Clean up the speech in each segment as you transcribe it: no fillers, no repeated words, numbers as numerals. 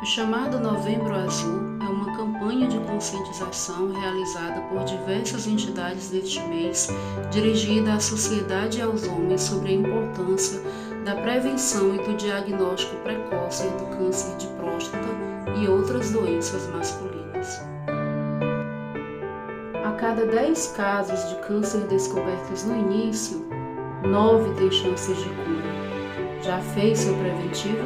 O chamado Novembro Azul é uma campanha de conscientização realizada por diversas entidades deste mês, dirigida à sociedade e aos homens sobre a importância da prevenção e do diagnóstico precoce do câncer de próstata e outras doenças masculinas. A cada 10 casos de câncer descobertos no início, 9 têm chances de cura. Já fez seu preventivo?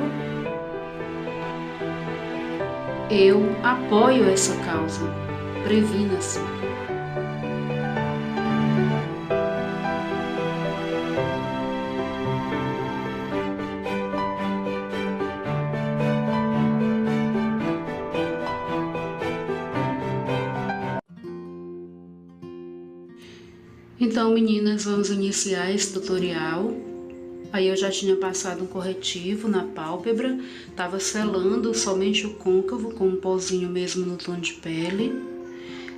Eu apoio essa causa. Previna-se. Então, meninas, vamos iniciar esse tutorial. Aí eu já tinha passado um corretivo na pálpebra, estava selando somente o côncavo com um pozinho mesmo no tom de pele.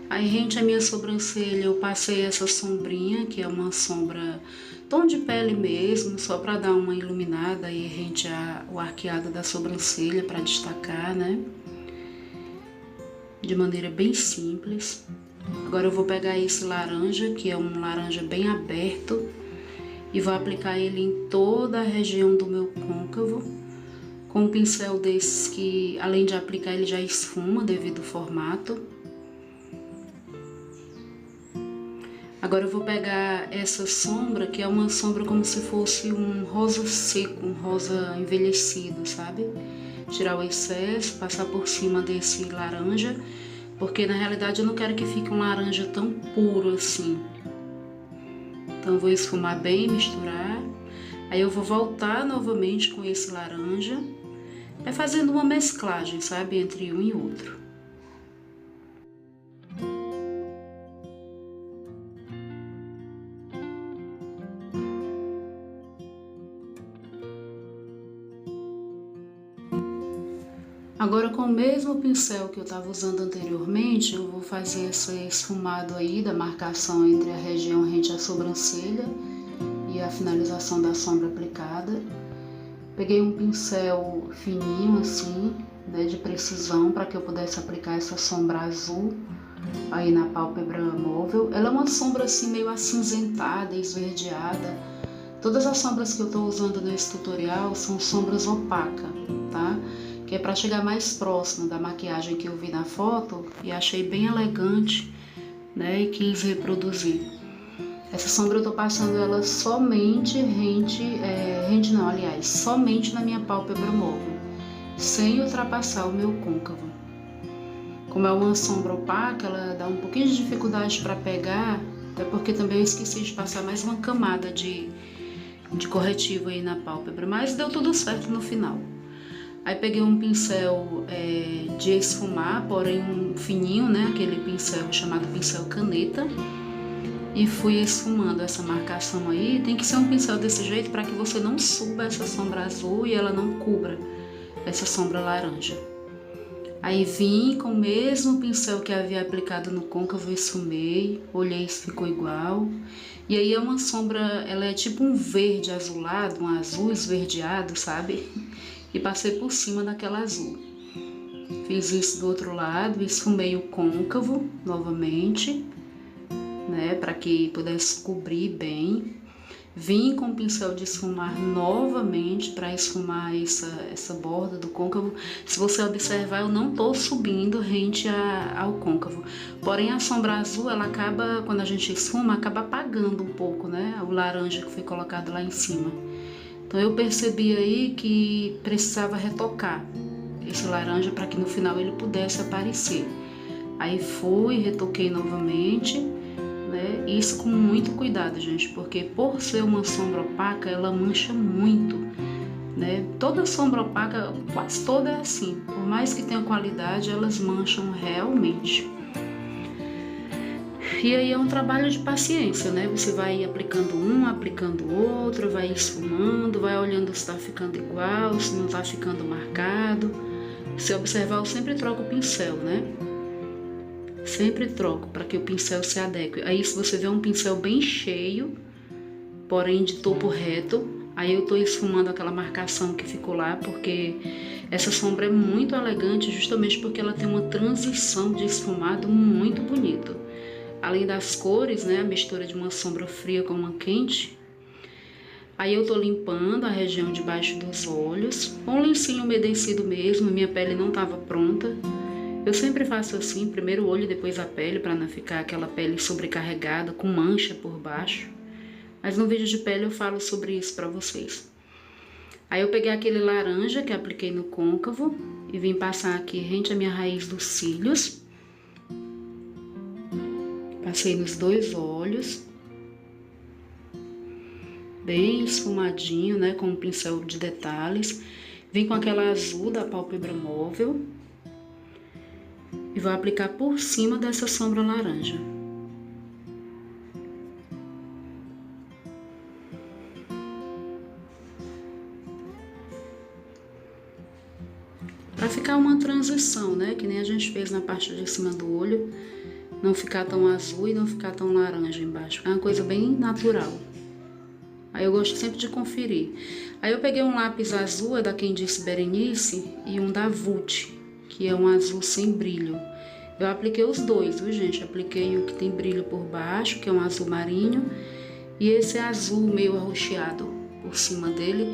Aí rente à minha sobrancelha eu passei essa sombrinha, que é uma sombra tom de pele mesmo, só para dar uma iluminada aí rente ao arqueado da sobrancelha para destacar, né? De maneira bem simples. Agora eu vou pegar esse laranja, que é um laranja bem aberto, e vou aplicar ele em toda a região do meu côncavo, com um pincel desses que, além de aplicar, ele já esfuma devido ao formato. Agora eu vou pegar essa sombra, que é uma sombra como se fosse um rosa seco, um rosa envelhecido, sabe? Tirar o excesso, passar por cima desse laranja, porque na realidade eu não quero que fique um laranja tão puro assim. Então eu vou esfumar bem, misturar, aí eu vou voltar novamente com esse laranja, fazendo uma mesclagem, sabe, entre um e outro. Agora com o mesmo pincel que eu estava usando anteriormente, eu vou fazer esse esfumado aí da marcação entre a região rente à sobrancelha e a finalização da sombra aplicada. Peguei um pincel fininho assim, né, de precisão, para que eu pudesse aplicar essa sombra azul aí na pálpebra móvel. Ela é uma sombra assim meio acinzentada, esverdeada. Todas as sombras que eu estou usando nesse tutorial são sombras opacas, tá? Que é para chegar mais próximo da maquiagem que eu vi na foto e achei bem elegante, né, e quis reproduzir. Essa sombra eu tô passando ela somente somente na minha pálpebra móvel, sem ultrapassar o meu côncavo. Como é uma sombra opaca, ela dá um pouquinho de dificuldade para pegar, até porque também eu esqueci de passar mais uma camada de corretivo aí na pálpebra, mas deu tudo certo no final. Aí peguei um pincel de esfumar, porém um fininho, né? Aquele pincel chamado pincel caneta. E fui esfumando essa marcação aí. Tem que ser um pincel desse jeito para que você não suba essa sombra azul e ela não cubra essa sombra laranja. Aí vim com o mesmo pincel que havia aplicado no côncavo, esfumei, olhei se ficou igual. E aí é uma sombra, ela é tipo um verde azulado, um azul esverdeado, sabe? E passei por cima daquela azul. Fiz isso do outro lado, esfumei o côncavo novamente, né, para que pudesse cobrir bem. Vim com o pincel de esfumar novamente para esfumar essa borda do côncavo. Se você observar, eu não estou subindo rente ao côncavo. Porém, a sombra azul, ela acaba, quando a gente esfuma, acaba apagando um pouco, né, o laranja que foi colocado lá em cima. Então eu percebi aí que precisava retocar esse laranja para que no final ele pudesse aparecer. Aí fui, retoquei novamente, né? Isso com muito cuidado, gente, porque por ser uma sombra opaca, ela mancha muito, né? Toda sombra opaca, quase toda é assim. Por mais que tenha qualidade, elas mancham realmente. E aí é um trabalho de paciência, né? Você vai aplicando um, aplicando outro, vai esfumando, vai olhando se está ficando igual, se não está ficando marcado. Se observar, eu sempre troco o pincel, né? Sempre troco para que o pincel se adeque. Aí se você vê um pincel bem cheio, porém de topo reto, aí eu tô esfumando aquela marcação que ficou lá, porque Essa sombra é muito elegante justamente porque ela tem uma transição de esfumado muito bonito. Além das cores, né, a mistura de uma sombra fria com uma quente. Aí eu tô limpando a região de baixo dos olhos, com um lencinho umedecido mesmo, minha pele não estava pronta. Eu sempre faço assim, primeiro o olho e depois a pele, para não ficar aquela pele sobrecarregada, com mancha por baixo. Mas no vídeo de pele eu falo sobre isso para vocês. Aí eu peguei aquele laranja que apliquei no côncavo e vim passar aqui rente à minha raiz dos cílios. Passei nos dois olhos. Bem esfumadinho, né, com um pincel de detalhes. Vim com aquela azul da pálpebra móvel e vou aplicar por cima dessa sombra laranja. Para ficar uma transição, né, que nem a gente fez na parte de cima do olho, não ficar tão azul e não ficar tão laranja embaixo. É uma coisa bem natural. Aí eu gosto sempre de conferir. Aí eu peguei um lápis azul, é da Quem Disse Berenice, e um da Vult, que é um azul sem brilho. Eu apliquei os dois, viu, gente? Apliquei o que tem brilho por baixo, que é um azul marinho, e esse azul meio arroxeado por cima dele,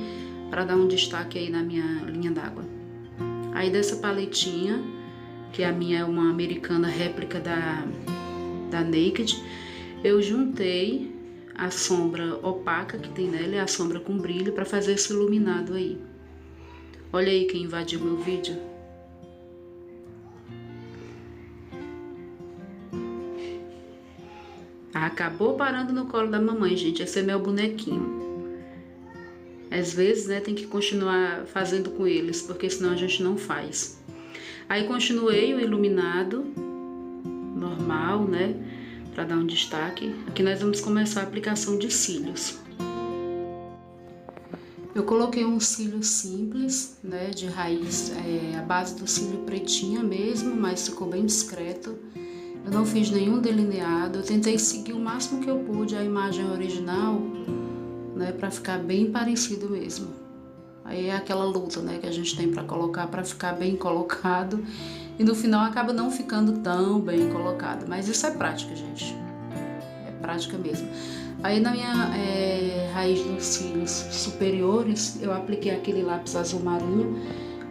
para dar um destaque aí na minha linha d'água. Aí dessa paletinha, que a minha é uma americana réplica da Naked, eu juntei a sombra opaca que tem nela e a sombra com brilho para fazer esse iluminado aí. Olha aí quem invadiu meu vídeo. Acabou parando no colo da mamãe, gente. Esse é meu bonequinho. Às vezes, né, tem que continuar fazendo com eles, porque senão a gente não faz. Aí continuei o iluminado normal, né, para dar um destaque. Aqui nós vamos começar a aplicação de cílios. Eu coloquei um cílio simples, né, de raiz, a base do cílio pretinha mesmo, mas ficou bem discreto. Eu não fiz nenhum delineado, eu tentei seguir o máximo que eu pude a imagem original, né, para ficar bem parecido mesmo. Aí é aquela luta, né, que a gente tem para colocar, para ficar bem colocado. E no final acaba não ficando tão bem colocado. Mas isso é prática, gente. É prática mesmo. Aí na minha raiz dos cílios superiores, eu apliquei aquele lápis azul marinho,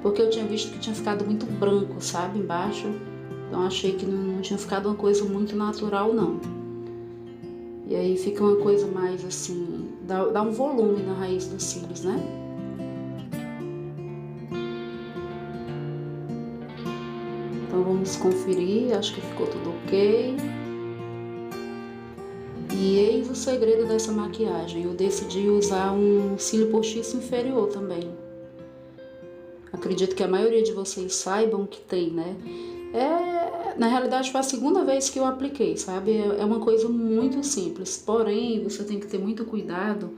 porque eu tinha visto que tinha ficado muito branco, sabe, embaixo. Então achei que não tinha ficado uma coisa muito natural, não. E aí fica uma coisa mais assim, dá um volume na raiz dos cílios, né? Então vamos conferir, acho que ficou tudo ok. E eis o segredo dessa maquiagem, eu decidi usar um cílio postiço inferior também. Acredito que a maioria de vocês saibam que tem, né? Na realidade foi a segunda vez que eu apliquei, sabe? É uma coisa muito simples, porém você tem que ter muito cuidado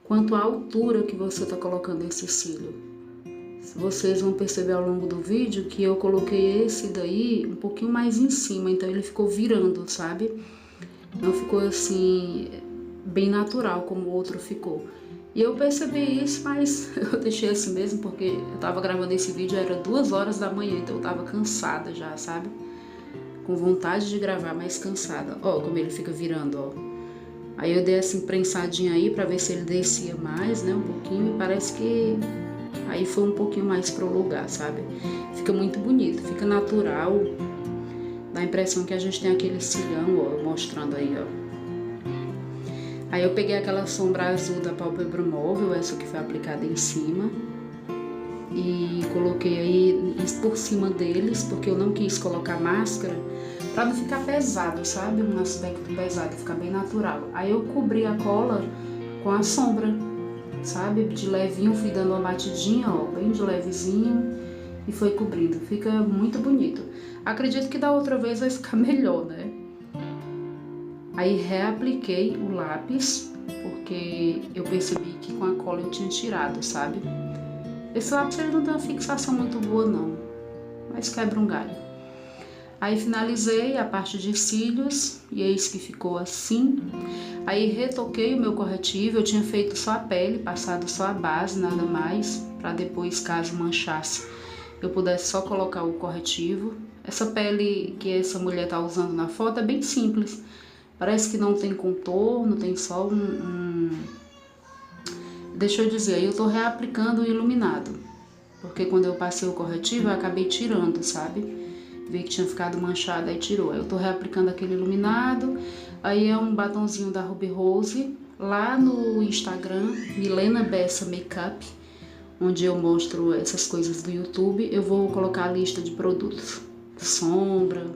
quanto à altura que você está colocando esse cílio. Vocês vão perceber ao longo do vídeo que eu coloquei esse daí um pouquinho mais em cima, então ele ficou virando, sabe? Não ficou assim, bem natural como o outro ficou. E eu percebi isso, mas eu deixei assim mesmo porque eu tava gravando esse vídeo, era 2 horas da manhã, então eu tava cansada já, sabe? Com vontade de gravar, mas cansada. Ó, como ele fica virando, ó. Aí eu dei essa imprensadinha aí pra ver se ele descia mais, né, um pouquinho, e parece que aí foi um pouquinho mais pro lugar, sabe? Fica muito bonito, fica natural. Dá a impressão que a gente tem aquele cilhão, ó, mostrando aí, ó. Aí eu peguei aquela sombra azul da pálpebra móvel, essa que foi aplicada em cima. E coloquei aí por cima deles, porque eu não quis colocar máscara, pra não ficar pesado, sabe? Um aspecto pesado, ficar bem natural. Aí eu cobri a cola com a sombra, sabe? De levinho, fui dando uma batidinha, ó, bem de levezinho, e foi cobrindo. Fica muito bonito. Acredito que da outra vez vai ficar melhor, né? Aí reapliquei o lápis, porque eu percebi que com a cola eu tinha tirado, sabe? Esse lápis ele não tem uma fixação muito boa não, mas quebra um galho. Aí finalizei a parte de cílios e eis que ficou assim. Aí retoquei o meu corretivo, eu tinha feito só a pele, passado só a base, nada mais, para depois, caso manchasse, eu pudesse só colocar o corretivo. Essa pele que essa mulher tá usando na foto é bem simples. Parece que não tem contorno, tem só Deixa eu dizer, eu tô reaplicando o iluminado. Porque quando eu passei o corretivo, eu acabei tirando, sabe? Vi que tinha ficado manchado, aí tirou. Aí eu tô reaplicando aquele iluminado. Aí é um batonzinho da Ruby Rose. Lá no Instagram, Milena Bessa Makeup, onde eu mostro essas coisas do YouTube, eu vou colocar a lista de produtos. Sombra,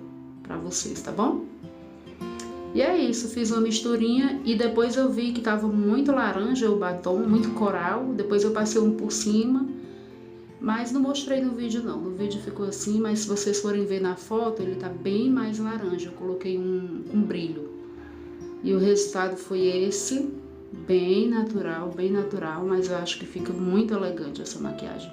pra vocês, tá bom? E é isso, fiz uma misturinha e depois eu vi que tava muito laranja o batom, muito coral. Depois eu passei um por cima. Mas não mostrei no vídeo não, no vídeo ficou assim, mas se vocês forem ver na foto, ele tá bem mais laranja, eu coloquei um brilho. E o resultado foi esse, bem natural, mas eu acho que fica muito elegante essa maquiagem.